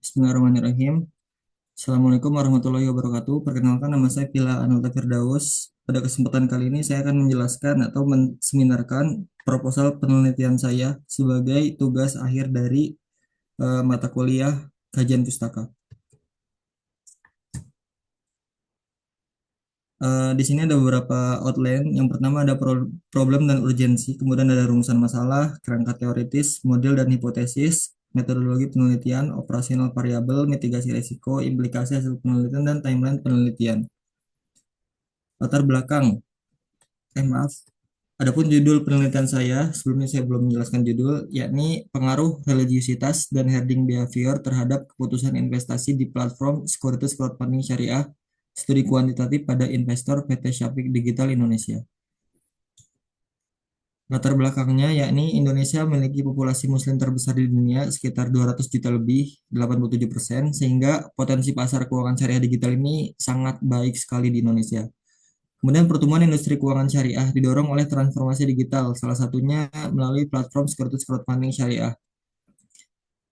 Bismillahirrahmanirrahim. Assalamualaikum warahmatullahi wabarakatuh. Perkenalkan, nama saya Pila Anulta Firdaus. Pada kesempatan kali ini saya akan menjelaskan atau menseminarkan proposal penelitian saya sebagai tugas akhir dari mata kuliah kajian pustaka. Di sini ada beberapa outline. Yang pertama ada problem dan urgensi, kemudian ada rumusan masalah, kerangka teoritis, model dan hipotesis, metodologi penelitian, operasional variabel, mitigasi risiko, implikasi hasil penelitian, dan timeline penelitian. Latar belakang, maaf. Adapun judul penelitian saya, sebelumnya saya belum menjelaskan judul, yakni pengaruh religiusitas dan herding behavior terhadap keputusan investasi di platform sekuritas crowdfunding syariah, studi kuantitatif pada investor PT Syafiq Digital Indonesia. Latar belakangnya yakni Indonesia memiliki populasi muslim terbesar di dunia sekitar 200 juta lebih, 87%, sehingga potensi pasar keuangan syariah digital ini sangat baik sekali di Indonesia. Kemudian pertumbuhan industri keuangan syariah didorong oleh transformasi digital, salah satunya melalui platform sekuritas crowdfunding syariah.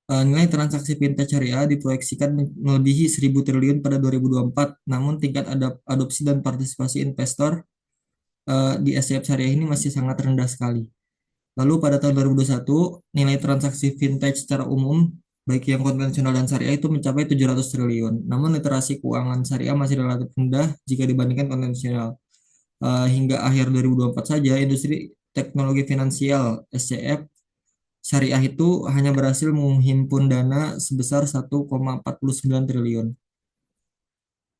Nilai transaksi fintech syariah diproyeksikan melebihi 1.000 triliun pada 2024, namun tingkat adopsi dan partisipasi investor di SCF syariah ini masih sangat rendah sekali. Lalu pada tahun 2021, nilai transaksi fintech secara umum, baik yang konvensional dan syariah itu mencapai 700 triliun. Namun literasi keuangan syariah masih relatif rendah jika dibandingkan konvensional. Hingga akhir 2024 saja, industri teknologi finansial SCF syariah itu hanya berhasil menghimpun dana sebesar 1,49 triliun.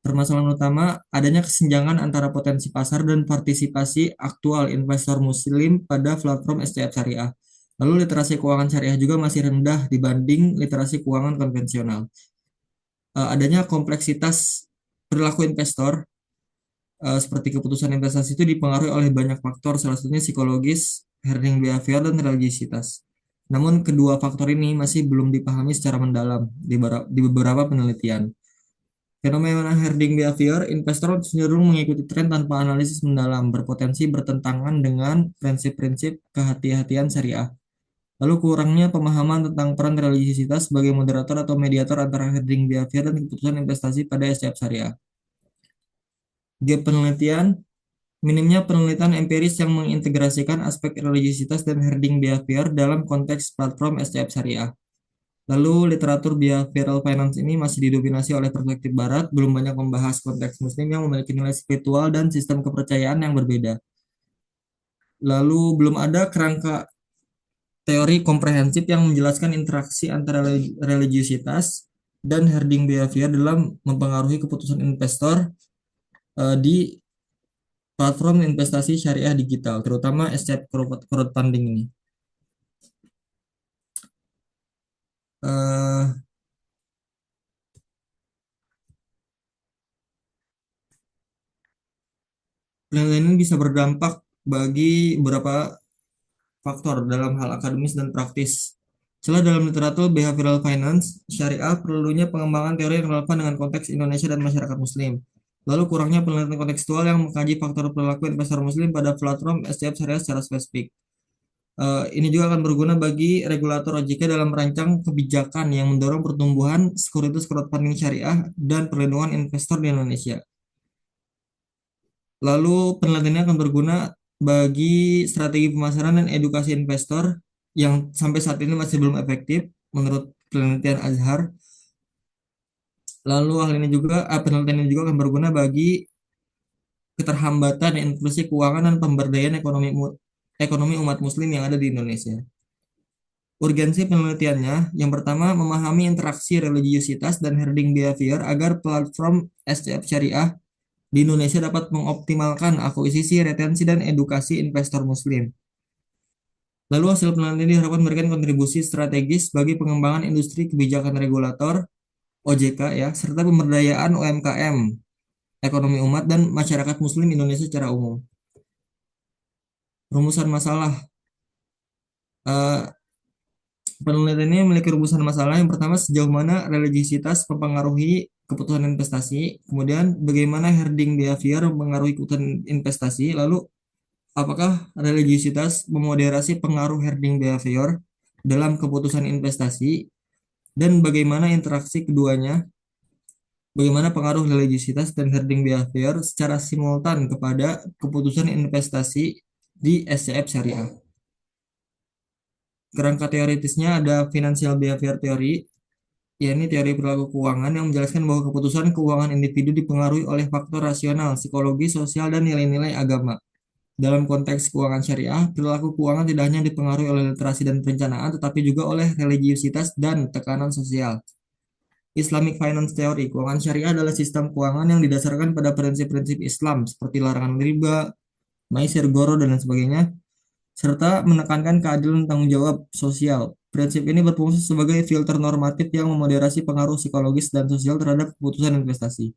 Permasalahan utama adanya kesenjangan antara potensi pasar dan partisipasi aktual investor muslim pada platform SCF syariah. Lalu literasi keuangan syariah juga masih rendah dibanding literasi keuangan konvensional. Adanya kompleksitas perilaku investor seperti keputusan investasi itu dipengaruhi oleh banyak faktor, salah satunya psikologis, herding behavior, dan religiositas. Namun kedua faktor ini masih belum dipahami secara mendalam di beberapa penelitian. Fenomena herding behavior, investor cenderung mengikuti tren tanpa analisis mendalam, berpotensi bertentangan dengan prinsip-prinsip kehati-hatian syariah. Lalu kurangnya pemahaman tentang peran religiositas sebagai moderator atau mediator antara herding behavior dan keputusan investasi pada SCF syariah. Gap penelitian, minimnya penelitian empiris yang mengintegrasikan aspek religiositas dan herding behavior dalam konteks platform SCF syariah. Lalu literatur behavioral finance ini masih didominasi oleh perspektif barat, belum banyak membahas konteks muslim yang memiliki nilai spiritual dan sistem kepercayaan yang berbeda. Lalu belum ada kerangka teori komprehensif yang menjelaskan interaksi antara religiositas dan herding behavior dalam mempengaruhi keputusan investor di platform investasi syariah digital, terutama SCF crowdfunding ini. Eh, Penelitian ini bisa berdampak bagi beberapa faktor dalam hal akademis dan praktis. Celah dalam literatur behavioral finance, syariah perlunya pengembangan teori yang relevan dengan konteks Indonesia dan masyarakat Muslim. Lalu kurangnya penelitian kontekstual yang mengkaji faktor perilaku investor Muslim pada platform SCF syariah secara spesifik. Ini juga akan berguna bagi regulator OJK dalam merancang kebijakan yang mendorong pertumbuhan sekuritas crowdfunding syariah dan perlindungan investor di Indonesia. Lalu penelitiannya akan berguna bagi strategi pemasaran dan edukasi investor yang sampai saat ini masih belum efektif menurut penelitian Azhar. Lalu hal ini juga penelitian ini juga akan berguna bagi keterhambatan inklusi keuangan dan pemberdayaan ekonomi umat muslim yang ada di Indonesia. Urgensi penelitiannya, yang pertama memahami interaksi religiositas dan herding behavior agar platform SCF syariah di Indonesia dapat mengoptimalkan akuisisi, retensi, dan edukasi investor muslim. Lalu hasil penelitian ini diharapkan memberikan kontribusi strategis bagi pengembangan industri kebijakan regulator OJK ya, serta pemberdayaan UMKM, ekonomi umat dan masyarakat muslim Indonesia secara umum. Rumusan masalah. Penelitian ini memiliki rumusan masalah. Yang pertama, sejauh mana religiositas mempengaruhi keputusan investasi, kemudian bagaimana herding behavior mempengaruhi keputusan investasi, lalu apakah religiositas memoderasi pengaruh herding behavior dalam keputusan investasi? dan bagaimana interaksi keduanya, bagaimana pengaruh religiositas dan herding behavior secara simultan kepada keputusan investasi di SCF syariah. Kerangka teoritisnya ada financial behavior theory, yakni teori perilaku keuangan yang menjelaskan bahwa keputusan keuangan individu dipengaruhi oleh faktor rasional, psikologi, sosial, dan nilai-nilai agama. Dalam konteks keuangan syariah, perilaku keuangan tidak hanya dipengaruhi oleh literasi dan perencanaan, tetapi juga oleh religiusitas dan tekanan sosial. Islamic Finance Theory, keuangan syariah adalah sistem keuangan yang didasarkan pada prinsip-prinsip Islam seperti larangan riba, maisir, goro, dan lain sebagainya, serta menekankan keadilan tanggung jawab sosial. Prinsip ini berfungsi sebagai filter normatif yang memoderasi pengaruh psikologis dan sosial terhadap keputusan investasi.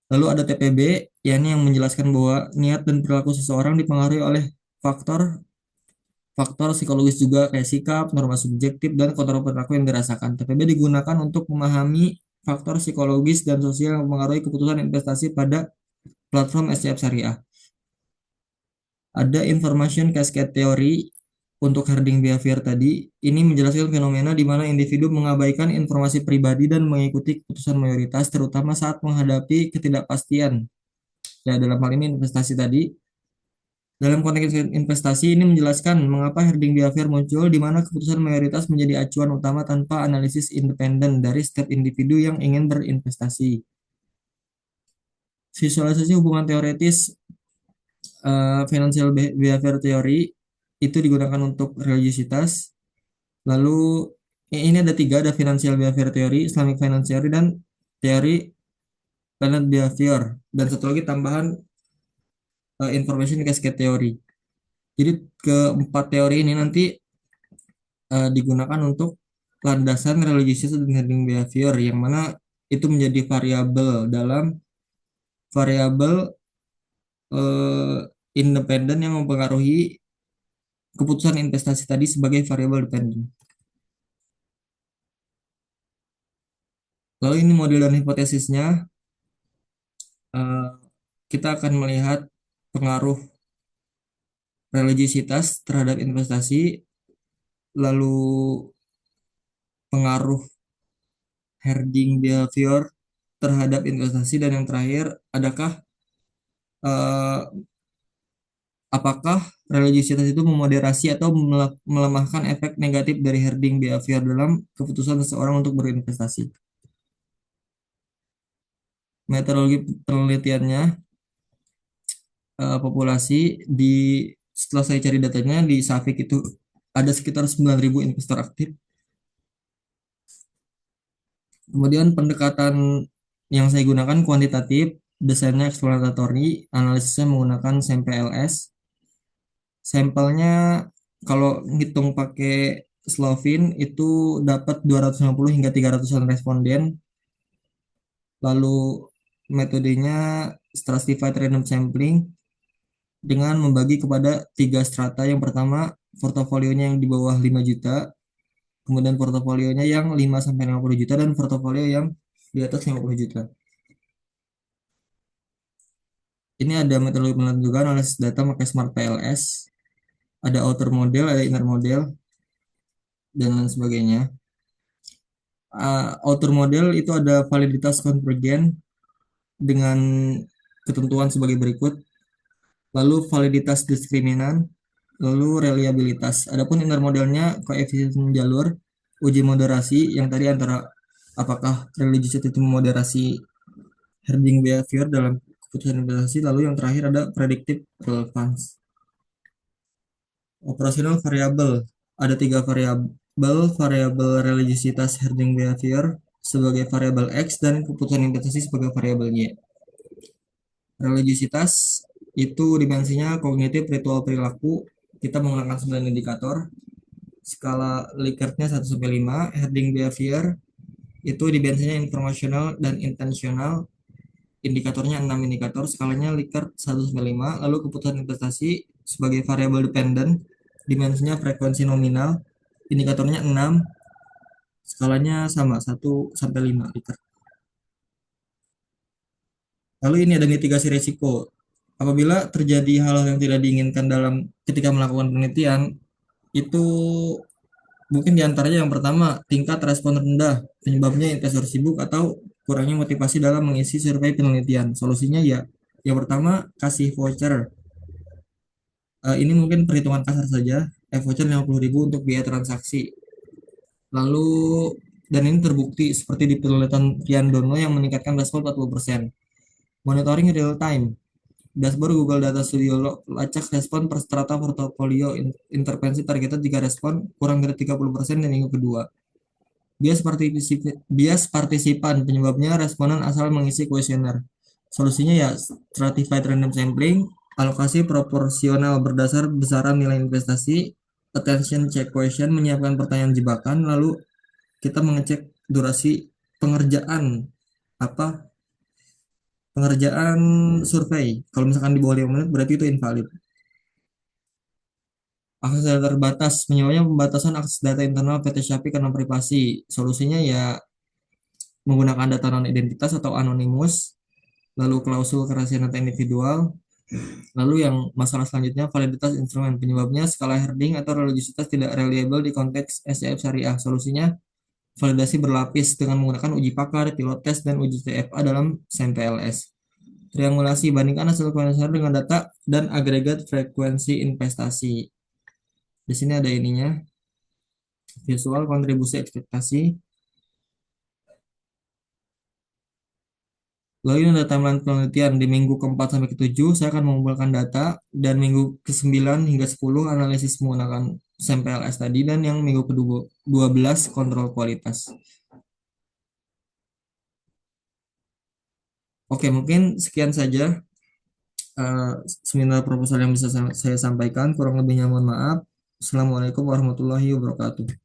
Lalu ada TPB, yakni yang menjelaskan bahwa niat dan perilaku seseorang dipengaruhi oleh faktor faktor psikologis juga kayak sikap, norma subjektif, dan kontrol perilaku yang dirasakan. TPB digunakan untuk memahami faktor psikologis dan sosial yang mempengaruhi keputusan investasi pada platform SCF syariah. Ada information cascade theory untuk herding behavior tadi. Ini menjelaskan fenomena di mana individu mengabaikan informasi pribadi dan mengikuti keputusan mayoritas, terutama saat menghadapi ketidakpastian. Ya, dalam hal ini investasi tadi. Dalam konteks investasi ini menjelaskan mengapa herding behavior muncul, di mana keputusan mayoritas menjadi acuan utama tanpa analisis independen dari setiap individu yang ingin berinvestasi. Visualisasi hubungan teoretis financial behavior theory itu digunakan untuk religiositas. Lalu ini ada tiga, ada financial behavior theory, Islamic finance theory, dan teori planet behavior. Dan satu lagi tambahan information cascade theory. Jadi keempat teori ini nanti digunakan untuk landasan religius dan herding behavior yang mana itu menjadi variabel dalam variabel eh, independen yang mempengaruhi keputusan investasi tadi sebagai variabel dependen. Lalu ini model dan hipotesisnya, eh, kita akan melihat pengaruh religiositas terhadap investasi, lalu pengaruh herding behavior terhadap investasi, dan yang terakhir, eh, apakah religiositas itu memoderasi atau melemahkan efek negatif dari herding behavior dalam keputusan seseorang untuk berinvestasi. Metodologi penelitiannya, populasi di setelah saya cari datanya di Safik itu ada sekitar 9.000 investor aktif. Kemudian pendekatan yang saya gunakan kuantitatif, desainnya eksploratory, analisisnya menggunakan sampel LS. Sampelnya kalau ngitung pakai Slovin itu dapat 250 hingga 300-an responden. Lalu metodenya stratified random sampling dengan membagi kepada tiga strata. Yang pertama, portofolionya yang di bawah 5 juta, kemudian portofolionya yang 5 sampai 50 juta, dan portofolio yang di atas 50 juta. Ini ada metode penelitian juga, analisis data pakai Smart PLS, ada outer model, ada inner model, dan lain sebagainya. Outer model itu ada validitas konvergen dengan ketentuan sebagai berikut, lalu validitas diskriminan, lalu reliabilitas. Adapun inner modelnya koefisien jalur, uji moderasi yang tadi antara apakah religius itu memoderasi herding behavior dalam keputusan investasi, lalu yang terakhir ada predictive relevance. Operasional variabel, ada tiga variabel, variabel religiositas herding behavior sebagai variabel X dan keputusan investasi sebagai variabel Y. Religiositas itu dimensinya kognitif, ritual, perilaku. Kita menggunakan 9 indikator. Skala Likert-nya 1 sampai 5, herding behavior itu dimensinya informasional dan intensional. Indikatornya 6 indikator, skalanya Likert 1 sampai 5. Lalu keputusan investasi sebagai variabel dependent, dimensinya frekuensi nominal, indikatornya 6, skalanya sama 1 sampai 5 Likert. Lalu ini ada mitigasi risiko. Apabila terjadi hal-hal yang tidak diinginkan dalam ketika melakukan penelitian, itu Mungkin diantaranya yang pertama, tingkat respon rendah, penyebabnya investor sibuk atau kurangnya motivasi dalam mengisi survei penelitian. Solusinya ya, yang pertama kasih voucher. Ini mungkin perhitungan kasar saja, voucher 50.000 untuk biaya transaksi. Lalu, dan ini terbukti seperti di penelitian Rian Dono yang meningkatkan respon 40%. Monitoring real time. Dashboard Google Data Studio lacak respon per strata portofolio intervensi targeted jika respon kurang dari 30% di minggu kedua. Bias partisipan penyebabnya responden asal mengisi kuesioner. Solusinya ya stratified random sampling, alokasi proporsional berdasar besaran nilai investasi, attention check question, menyiapkan pertanyaan jebakan, lalu kita mengecek durasi pengerjaan apa pengerjaan survei. Kalau misalkan di bawah 5 menit berarti itu invalid. Akses data terbatas, penyebabnya pembatasan akses data internal PT Shopee karena privasi. Solusinya ya menggunakan data non identitas atau anonimus, lalu klausul kerahasiaan data individual, lalu yang masalah selanjutnya validitas instrumen, penyebabnya skala herding atau religiositas tidak reliable di konteks SCF syariah. Solusinya validasi berlapis dengan menggunakan uji pakar, pilot test, dan uji TFA dalam SAMPLS. Triangulasi, bandingkan hasil kuesioner dengan data dan agregat frekuensi investasi. Di sini ada ininya, visual kontribusi ekspektasi. Lalu ini ada timeline penelitian di minggu keempat sampai ketujuh, saya akan mengumpulkan data dan minggu ke-9 hingga 10 analisis menggunakan sampel LS tadi dan yang minggu ke-12 kontrol kualitas. Oke, mungkin sekian saja eh, seminar proposal yang bisa saya sampaikan. Kurang lebihnya mohon maaf. Assalamualaikum warahmatullahi wabarakatuh.